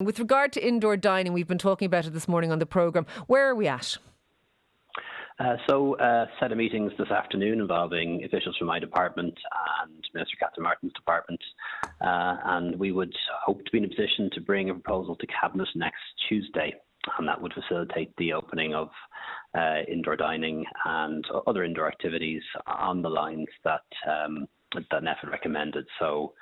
With regard to indoor dining, we've been talking about it this morning on the programme. Where are we at? Set of meetings this afternoon involving officials from my department and Minister Catherine Martin's department, and we would hope to be in a position to bring a proposal to Cabinet next Tuesday, and that would facilitate the opening of indoor dining and other indoor activities on the lines that NEFID recommended. So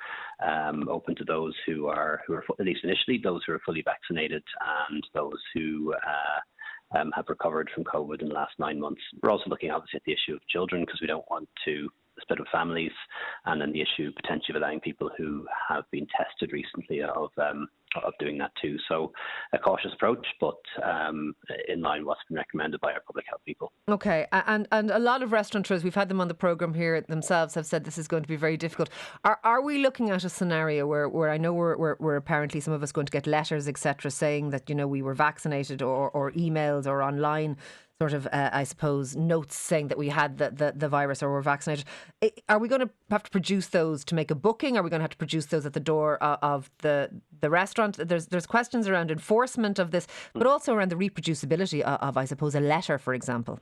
open to those who are at least initially those who are fully vaccinated and those who have recovered from COVID in the last 9 months. We're also looking obviously at the issue of children because we don't want to split up families, and then the issue potentially of allowing people who have been tested recently of doing that too. So a cautious approach, but in line with what's been recommended by our public health people. Okay, and a lot of restaurateurs, we've had them on the programme here themselves, have said this is going to be very difficult. Are we looking at a scenario where I know we're apparently some of us going to get letters, etc., saying that, you know, we were vaccinated, or emails or online sort of, I suppose, notes saying that we had the virus or were vaccinated. Are we going to have to produce those to make a booking? Are we going to have to produce those at the door of the restaurant? There's questions around enforcement of this, but also around the reproducibility of, I suppose, a letter, for example.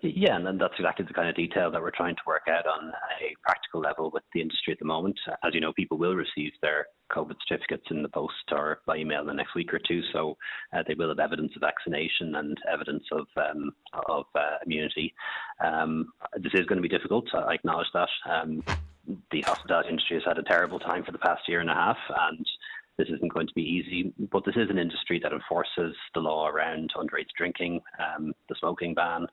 Yeah, and that's exactly the kind of detail that we're trying to work out on a practical level with the industry at the moment. As you know, people will receive their COVID certificates in the post or by email in the next week or two, so they will have evidence of vaccination and evidence of immunity. This is going to be difficult, I acknowledge that. The hospitality industry has had a terrible time for the past year and a half, and this isn't going to be easy, but this is an industry that enforces the law around underage drinking. The smoking ban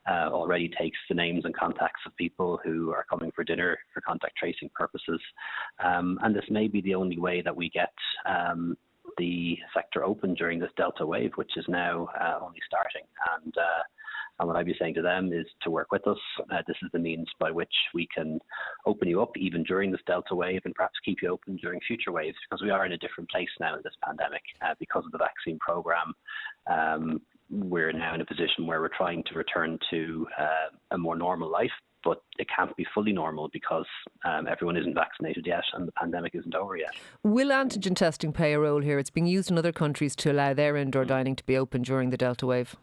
already takes the names and contacts of people who are coming for dinner for contact tracing purposes. And this may be the only way that we get the sector open during this Delta wave, which is now only starting. And what I'd be saying to them is to work with us. This is the means by which we can open you up even during this Delta wave and perhaps keep you open during future waves, because we are in a different place now in this pandemic because of the vaccine programme. We're now in a position where we're trying to return to a more normal life, but it can't be fully normal because everyone isn't vaccinated yet and the pandemic isn't over yet. Will antigen testing play a role here? It's being used in other countries to allow their indoor dining to be open during the Delta wave.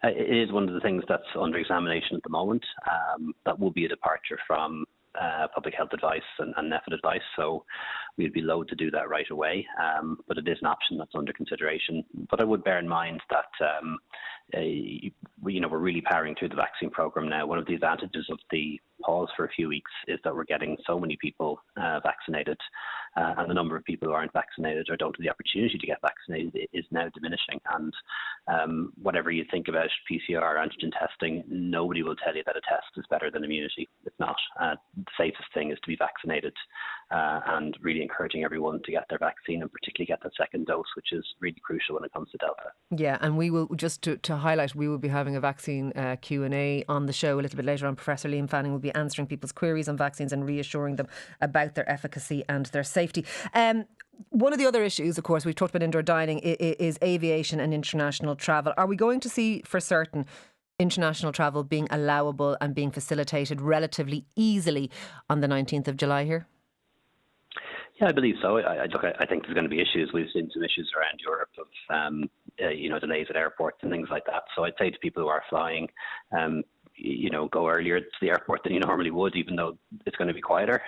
It is one of the things that's under examination at the moment. That will be a departure from public health advice and NEFID advice, so we'd be loath to do that right away, but it is an option that's under consideration. But I would bear in mind that we're really powering through the vaccine programme now. One of the advantages of the pause for a few weeks is that we're getting so many people vaccinated, and the number of people who aren't vaccinated or don't have the opportunity to get vaccinated is now diminishing. And whatever you think about PCR or antigen testing, nobody will tell you that a test is better than immunity. It's not. The safest thing is to be vaccinated, and really encouraging everyone to get their vaccine and particularly get that second dose, which is really crucial when it comes to Delta. Yeah, and we will, just to highlight, we will be having a vaccine Q&A on the show a little bit later on. Professor Liam Fanning will be answering people's queries on vaccines and reassuring them about their efficacy and their safety. One of the other issues, of course, we've talked about indoor dining, is aviation and international travel. Are we going to see for certain international travel being allowable and being facilitated relatively easily on the 19th of July here? Yeah, I believe so. I think there's going to be issues. We've seen some issues around Europe of delays at airports and things like that. So I'd say to people who are flying, go earlier to the airport than you normally would, even though it's going to be quieter.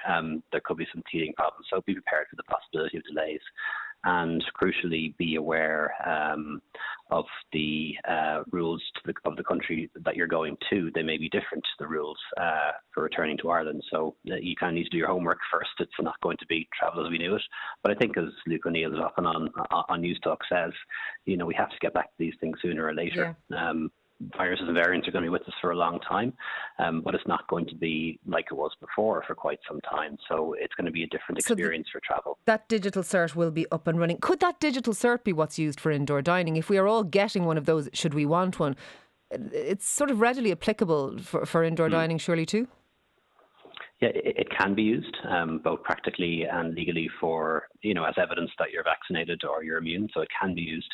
There could be some teething problems, so be prepared for the possibility of delays. And crucially, be aware of the rules of the country that you're going to. They may be different to the rules for returning to Ireland. So you kind of need to do your homework first. It's not going to be travel as we knew it. But I think, as Luke O'Neill is often on Newstalk says, we have to get back to these things sooner or later. Yeah. Viruses and variants are going to be with us for a long time, but it's not going to be like it was before for quite some time. So it's going to be a different experience for travel. That digital cert will be up and running. Could that digital cert be what's used for indoor dining? If we are all getting one of those, should we want one, it's sort of readily applicable for indoor dining surely too? Yeah, it can be used both practically and legally for, as evidence that you're vaccinated or you're immune. So it can be used.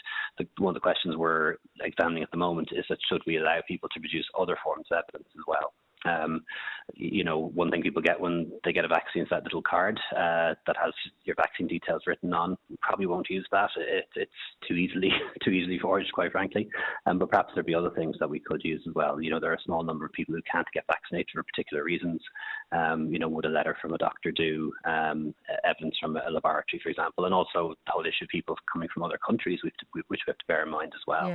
One of the questions we're examining at the moment is that should we allow people to produce other forms of evidence as well? One thing people get when they get a vaccine is that little card that has your vaccine details written on. Probably won't use that. It's too easily forged, quite frankly. But perhaps there'd be other things that we could use as well. There are a small number of people who can't get vaccinated for particular reasons. Would a letter from a doctor do? Evidence from a laboratory, for example, and also the whole issue of people coming from other countries, which we have to bear in mind as well.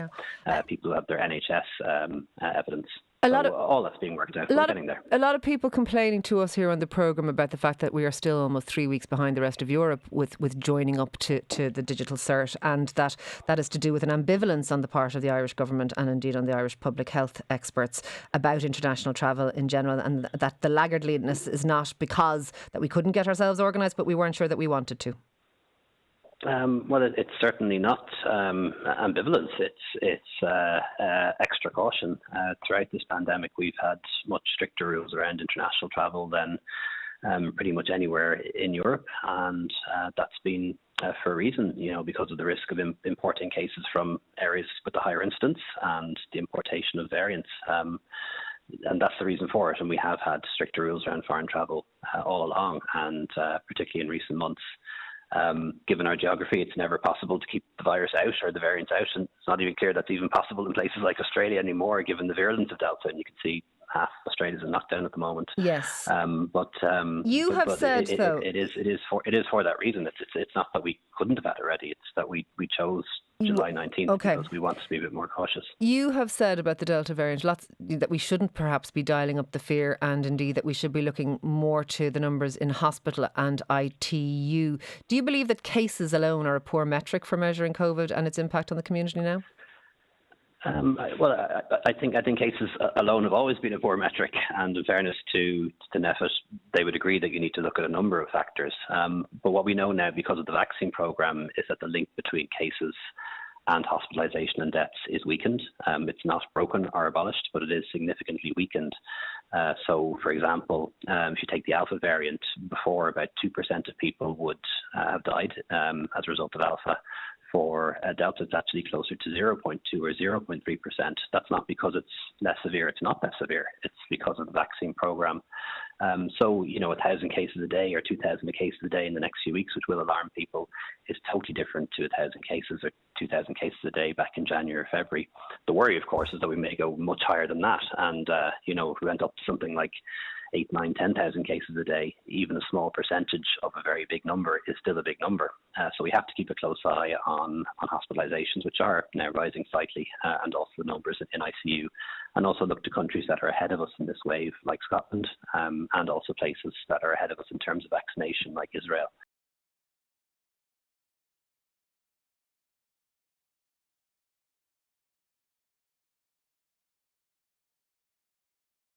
Yeah. People who have their NHS evidence. All that's being worked out. We're getting there. A lot of people complaining to us here on the programme about the fact that we are still almost 3 weeks behind the rest of Europe with joining up to the digital cert, and that is to do with an ambivalence on the part of the Irish government and indeed on the Irish public health experts about international travel in general, and that the laggardliness is not because that we couldn't get ourselves organised, but we weren't sure that we wanted to. Well, it's certainly not ambivalence. It's extra caution. Throughout this pandemic, we've had much stricter rules around international travel than pretty much anywhere in Europe, and that's been for a reason. Because of the risk of importing cases from areas with the higher incidence and the importation of variants. And that's the reason for it. And we have had stricter rules around foreign travel all along, and particularly in recent months. Given our geography, it's never possible to keep the virus out or the variants out, and it's not even clear that's even possible in places like Australia anymore, given the virulence of Delta. And you can see half Australia's in lockdown at the moment. Yes. But said though it is for that reason. It's not that we couldn't have had it ready. It's that we chose July 19th because we want to be a bit more cautious. You have said about the Delta variant that we shouldn't perhaps be dialing up the fear, and indeed that we should be looking more to the numbers in hospital and ITU. Do you believe that cases alone are a poor metric for measuring COVID and its impact on the community now? I think cases alone have always been a poor metric, and in fairness to NEFIT, they would agree that you need to look at a number of factors. But what we know now, because of the vaccine programme, is that the link between cases and hospitalisation and deaths is weakened. It's not broken or abolished, but it is significantly weakened. So, for example, if you take the Alpha variant, before about 2% of people would have died as a result of Alpha. For Delta, it's actually closer to 0.2 or 0.3%. That's not because it's less severe. It's not less severe. It's because of the vaccine program. So, 1,000 cases a day or 2,000 cases a day in the next few weeks, which will alarm people, is totally different to 1,000 cases or 2,000 cases a day back in January or February. The worry, of course, is that we may go much higher than that. And, if we went up to something like 8, 9, 10,000 cases a day, even a small percentage of a very big number is still a big number. So we have to keep a close eye on hospitalisations, which are now rising slightly, and also the numbers in ICU, and also look to countries that are ahead of us in this wave, like Scotland, and also places that are ahead of us in terms of vaccination, like Israel.